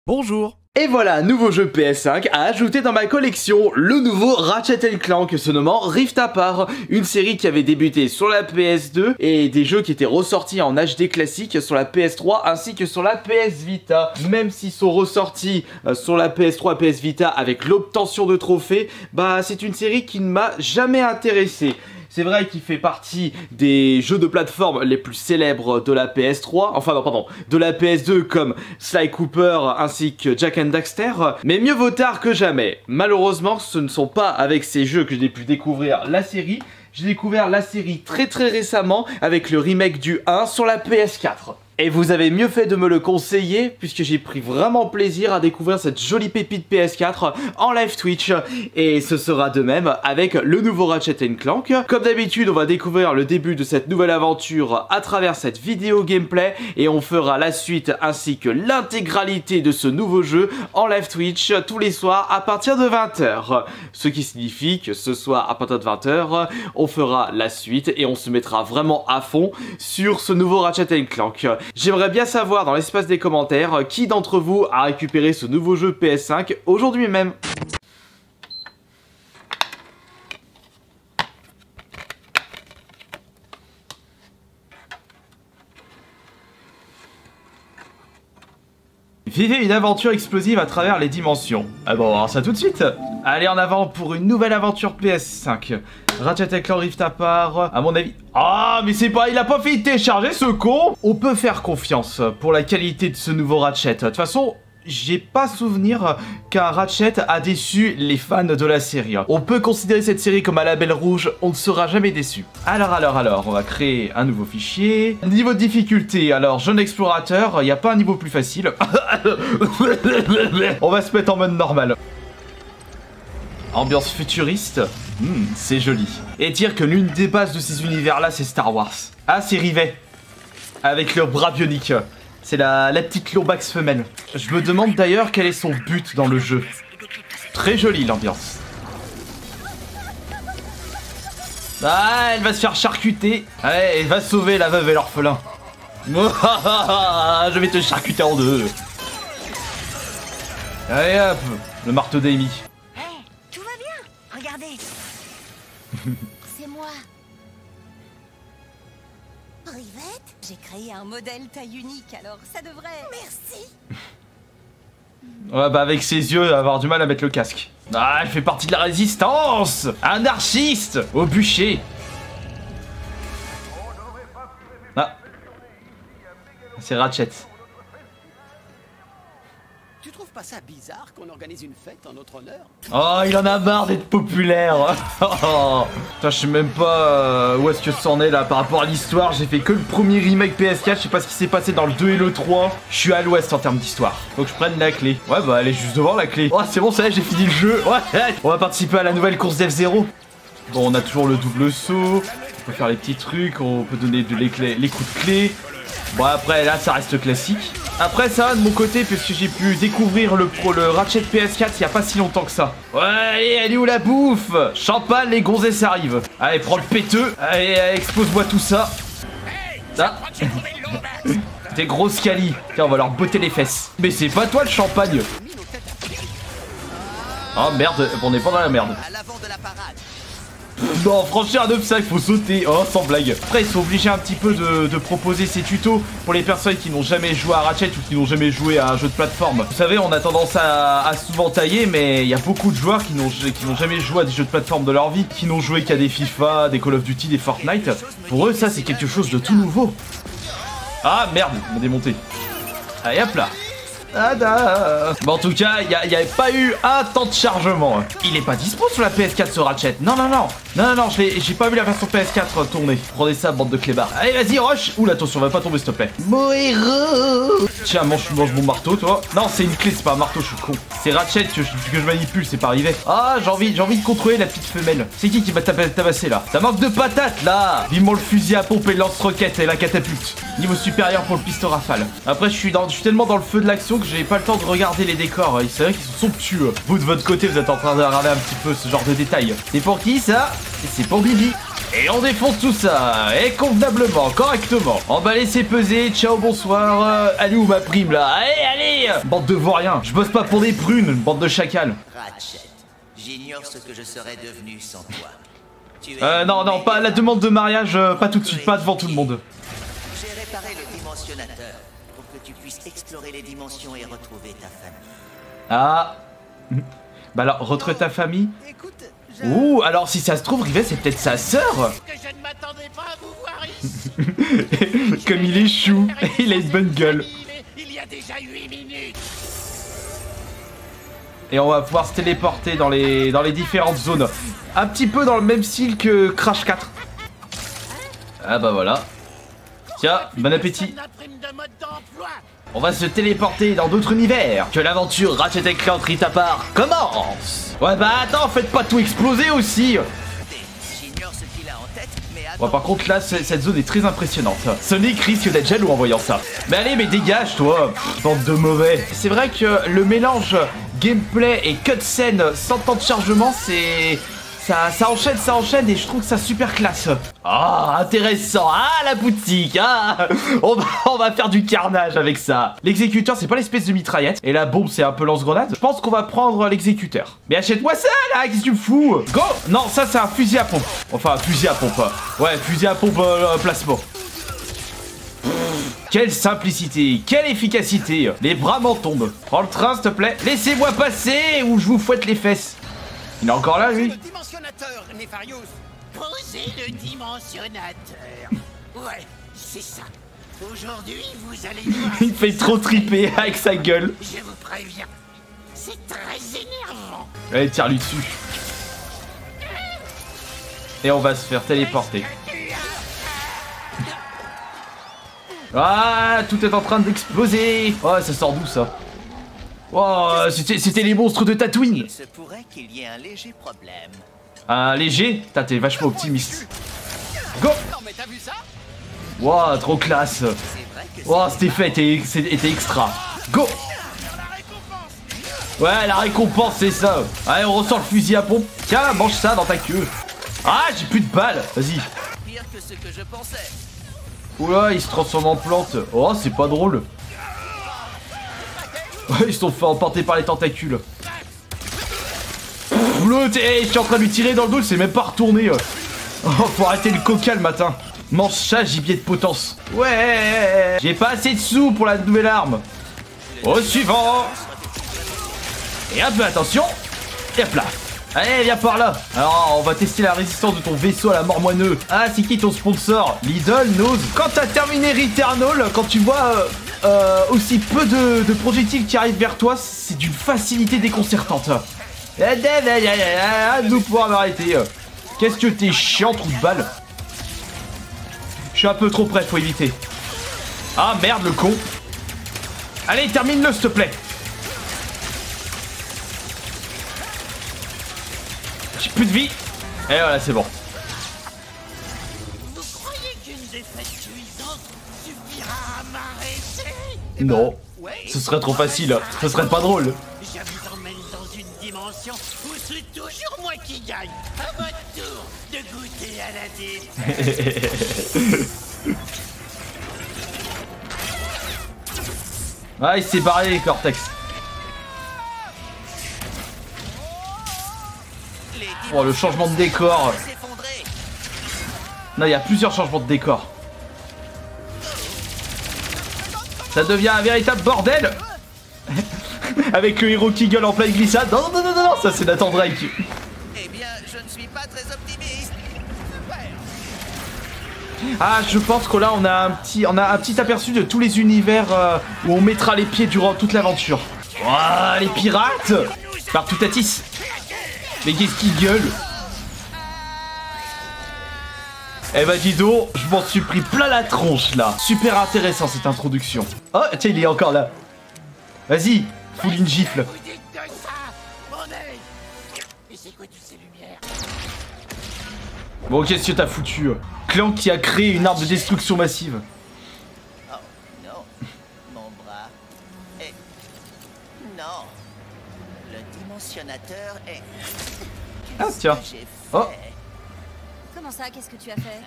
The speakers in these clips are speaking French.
Bonjour. Et voilà, nouveau jeu PS5 à ajouter dans ma collection, le nouveau Ratchet & Clank se nommant Rift Apart, une série qui avait débuté sur la PS2 et des jeux qui étaient ressortis en HD classique sur la PS3 ainsi que sur la PS Vita. Même s'ils sont ressortis sur la PS3 et PS Vita avec l'obtention de trophées, bah c'est une série qui ne m'a jamais intéressé. C'est vrai qu'il fait partie des jeux de plateforme les plus célèbres de la PS3, enfin non pardon, de la PS2 comme Sly Cooper ainsi que Jak and Daxter, mais mieux vaut tard que jamais. Malheureusement, ce ne sont pas avec ces jeux que j'ai pu découvrir la série. J'ai découvert la série très récemment avec le remake du 1 sur la PS4. Et vous avez mieux fait de me le conseiller puisque j'ai pris vraiment plaisir à découvrir cette jolie pépite PS4 en live Twitch. Et ce sera de même avec le nouveau Ratchet & Clank. Comme d'habitude, on va découvrir le début de cette nouvelle aventure à travers cette vidéo gameplay et on fera la suite ainsi que l'intégralité de ce nouveau jeu en live Twitch tous les soirs à partir de 20 h. Ce qui signifie que ce soir à partir de 20 h, on fera la suite et on se mettra vraiment à fond sur ce nouveau Ratchet & Clank. J'aimerais bien savoir dans l'espace des commentaires qui d'entre vous a récupéré ce nouveau jeu PS5 aujourd'hui même. Vivez une aventure explosive à travers les dimensions. Ah bon, on va voir ça tout de suite. Allez en avant pour une nouvelle aventure PS5. Ratchet & Clank Rift Apart, à mon avis... Ah, mais c'est pas... Il a pas fait télécharger ce con. On peut faire confiance pour la qualité de ce nouveau Ratchet. De toute façon... J'ai pas souvenir qu'un Ratchet a déçu les fans de la série. On peut considérer cette série comme un label rouge, on ne sera jamais déçu. Alors, on va créer un nouveau fichier. Niveau de difficulté, alors jeune explorateur, il n'y a pas un niveau plus facile. On va se mettre en mode normal. Ambiance futuriste, c'est joli. Et dire que l'une des bases de ces univers-là, c'est Star Wars. Ah, c'est Rivet, avec le bras bionique. C'est la petite Lobax femelle. Je me demande d'ailleurs quel est son but dans le jeu. Très jolie l'ambiance. Ah, elle va se faire charcuter. Ouais, elle va sauver la veuve et l'orphelin. Je vais te charcuter en deux. Allez hop, le marteau d'Amy. Hey, tout va bien. Regardez. C'est moi. Rivette, j'ai créé un modèle taille unique, alors ça devrait... Merci. Ouais bah avec ses yeux, elle va avoir du mal à mettre le casque. Ah, elle fait partie de la résistance. Anarchiste au bûcher. Ah, c'est Ratchet. Tu trouves pas ça bizarre qu'on organise une fête en notre honneur? Oh, il en a marre d'être populaire. Putain, je sais même pas où est-ce que c'en est là par rapport à l'histoire. J'ai fait que le premier remake PS4, je sais pas ce qui s'est passé dans le 2 et le 3. Je suis à l'ouest en termes d'histoire. Faut que je prenne la clé. Ouais bah elle est juste devant la clé. Oh c'est bon, ça y est, j'ai fini le jeu. Ouais. On va participer à la nouvelle course d'F0. Bon, on a toujours le double saut. On peut faire les petits trucs, on peut donner les coups de clé. Bon après là ça reste classique. Après ça de mon côté puisque j'ai pu découvrir le Ratchet PS4 il y a pas si longtemps que ça. Ouais allez, elle est où la bouffe? Champagne, les gonzesses arrivent. Allez prends le péteux. Allez expose-moi tout ça. Ça. Des grosses calis. Tiens on va leur botter les fesses. Mais c'est pas toi le champagne. Oh merde, on n'est pas dans la merde. À l'avant de la parade. Non, franchir un obstacle, faut sauter. Oh, sans blague. Après, ils sont obligés un petit peu de proposer ces tutos pour les personnes qui n'ont jamais joué à Ratchet ou qui n'ont jamais joué à un jeu de plateforme. Vous savez, on a tendance à souvent tailler, mais il y a beaucoup de joueurs qui n'ont jamais joué à des jeux de plateforme de leur vie, qui n'ont joué qu'à des FIFA, des Call of Duty, des Fortnite. Pour eux, ça, c'est quelque chose de tout nouveau. Ah, merde, il m'a démonté. Allez, hop là. Bon en tout cas il n'y avait pas eu un temps de chargement. Il est pas dispo sur la PS4 ce Ratchet. Non j'ai pas vu la version PS4 tourner. Prenez ça bande de clébards. Allez vas-y rush. Oula attention on va pas tomber s'il te plaît. Moero. Tiens mange mon marteau toi. Non c'est une clé c'est pas un marteau je suis con. C'est Ratchet que je manipule c'est pas arrivé. Ah j'ai envie de contrôler la petite femelle. C'est qui va tabasser là? Ça manque de patates là. Vivement le fusil à pompe et le lance-roquette et la catapulte. Niveau supérieur pour le pistolet rafale. Après je suis tellement dans le feu de l'action que j'ai pas le temps de regarder les décors. C'est vrai qu'ils sont somptueux. Vous de votre côté vous êtes en train de regarder un petit peu ce genre de détails. C'est pour qui ça? C'est pour Bibi. Et on défonce tout ça, et convenablement, correctement. Emballer, c'est peser, ciao, bonsoir. Allez où ma prime là? Allez, allez. Bande de vauriens, je bosse pas pour des prunes, bande de chacals. Ratchet, j'ignore ce que je serais devenu sans toi. Non, pas la demande de mariage, pas tout de suite, pas devant tout le monde. J'ai réparé le dimensionnateur pour que tu puisses explorer les dimensions et retrouver ta famille. Ah. Bah alors, retrouve ta famille. Écoute, Ouh, alors si ça se trouve, Rivet, c'est peut-être sa sœur. que je ne m'attendais pas à vous voir ici. Comme il est chou, il a une bonne gueule. Il y a déjà 8 minutes. Et on va pouvoir se téléporter dans les différentes zones. Un petit peu dans le même style que Crash 4. Ah bah voilà. Tiens, bon appétit. On va se téléporter dans d'autres univers. Que l'aventure Ratchet & Clank Rift Apart commence. Ouais bah attends, faites pas tout exploser aussi. J'ignore ce qu'il a en tête, mais Bon, par contre là, cette zone est très impressionnante. Sonic risque d'être jaloux en voyant ça. Mais allez, mais dégage toi, bande de mauvais. C'est vrai que le mélange gameplay et cutscene sans temps de chargement, c'est... Ça enchaîne et je trouve que ça super classe. Ah, intéressant. Ah, la boutique. Ah, on va faire du carnage avec ça. L'exécuteur, c'est pas l'espèce de mitraillette. Et la bombe, c'est un peu lance-grenade. Je pense qu'on va prendre l'exécuteur. Mais achète-moi ça, là. Qu'est-ce que tu me fous? Go. Non, ça, c'est un fusil à pompe. Enfin, un fusil à pompe. Ouais, fusil à pompe plasma. Quelle simplicité, quelle efficacité. Les bras m'en tombent. Prends le train, s'il te plaît. Laissez-moi passer ou je vous fouette les fesses. Il est encore là, lui? Le dimensionnateur, Nefarious. Posez le dimensionnateur. Ouais, c'est ça. Aujourd'hui, vous allez voir. Il fait trop triper avec sa gueule. Je vous préviens, c'est très énervant. Allez, tire-lui dessus. Et on va se faire téléporter. Ah, tout est en train d'exploser. Oh, ça sort d'où ça? Oh, c'était les monstres de Tatooine. il se pourrait qu'il y ait un léger problème. Un léger? T'es vachement optimiste. Go. Non mais t'as vu ça? Wow, trop classe. C'est vrai que Wow, cet effet était extra. Go. Ouais, la récompense, c'est ça. Allez, on ressort le fusil à pompe. Tiens, mange ça dans ta queue. Ah, j'ai plus de balles. Vas-y. c'est pire que ce que je pensais. Oula, il se transforme en plante. Oh, c'est pas drôle. Ils se sont fait emporter par les tentacules. L'autre, je suis en train de lui tirer dans le dos, il s'est même pas retourné. Oh, faut arrêter le coca le matin. Mange ça, gibier de potence. Ouais, j'ai pas assez de sous pour la nouvelle arme. Au suivant. Et un peu attention. Et hop là. Allez, viens par là. Alors, on va tester la résistance de ton vaisseau à la mort moineux. Ah, c'est qui ton sponsor? Lidl, Nose. Quand t'as terminé Returnal, quand tu vois aussi peu de projectiles qui arrivent vers toi, c'est d'une facilité déconcertante. De nous pouvoir m'arrêter. Qu'est-ce que t'es chiant, trou de balle. Je suis un peu trop près, faut éviter. Ah merde, le con. Allez, termine-le, s'il te plaît. J'ai plus de vie. Et voilà, c'est bon. Vous croyez qu'une défaite cuisante suffira à m'arrêter? Non, ce serait trop facile. Ce serait pas drôle. Je vous emmène dans une dimension où c'est toujours moi qui gagne. À votre tour de goûter à la défaite. Ah, il s'est barré, Cortex. Oh, le changement de décor. Non, il y a plusieurs changements de décor. Ça devient un véritable bordel. Avec le héros qui gueule en pleine glissade. Non, non, non, non, non, ça c'est Nathan Drake. Eh bien, je ne suis pas très optimiste. Ah, je pense que là on a un petit aperçu de tous les univers où on mettra les pieds durant toute l'aventure. Ouah, les pirates. Partout Tatis. Mais qu'est-ce qu'il gueule? Eh bah dis donc, je m'en suis pris plein la tronche là. Super intéressant cette introduction. Oh tiens, il est encore là. Vas-y, foule une gifle. Vous dites de ça, mon œil. Et c'est quoi toutes ces lumières? Bon, qu'est-ce que t'as foutu? Clank qui a créé une arme de destruction massive. Oh non, mon bras. Et non, le dimensionnateur est. Ah tiens. Oh. Comment ça, qu'est-ce que tu as fait?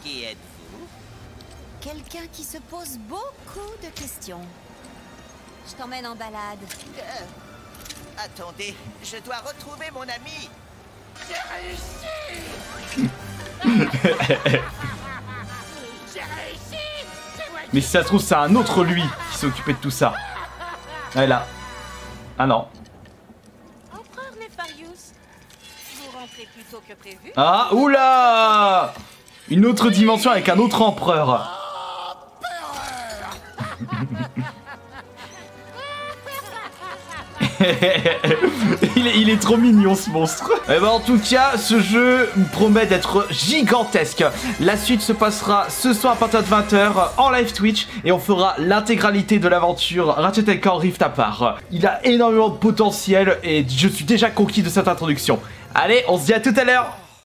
Qui êtes-vous? Quelqu'un qui se pose beaucoup de questions. Je t'emmène en balade. Attendez, je dois retrouver mon ami. J'ai réussi. J'ai réussi. C'est moi Mais si ça se trouve, c'est un autre lui qui s'est occupé de tout ça. Ouais, là. Ah non. Empereur Nefarius, vous rentrez plus tôt que prévu? Ah, oula! Une autre dimension avec un autre empereur. il est trop mignon ce monstre. Et ben en tout cas, ce jeu promet d'être gigantesque. La suite se passera ce soir à partir de 20h en live Twitch et on fera l'intégralité de l'aventure Ratchet & Clank Rift Apart. Il a énormément de potentiel et je suis déjà conquis de cette introduction. Allez, on se dit à tout à l'heure.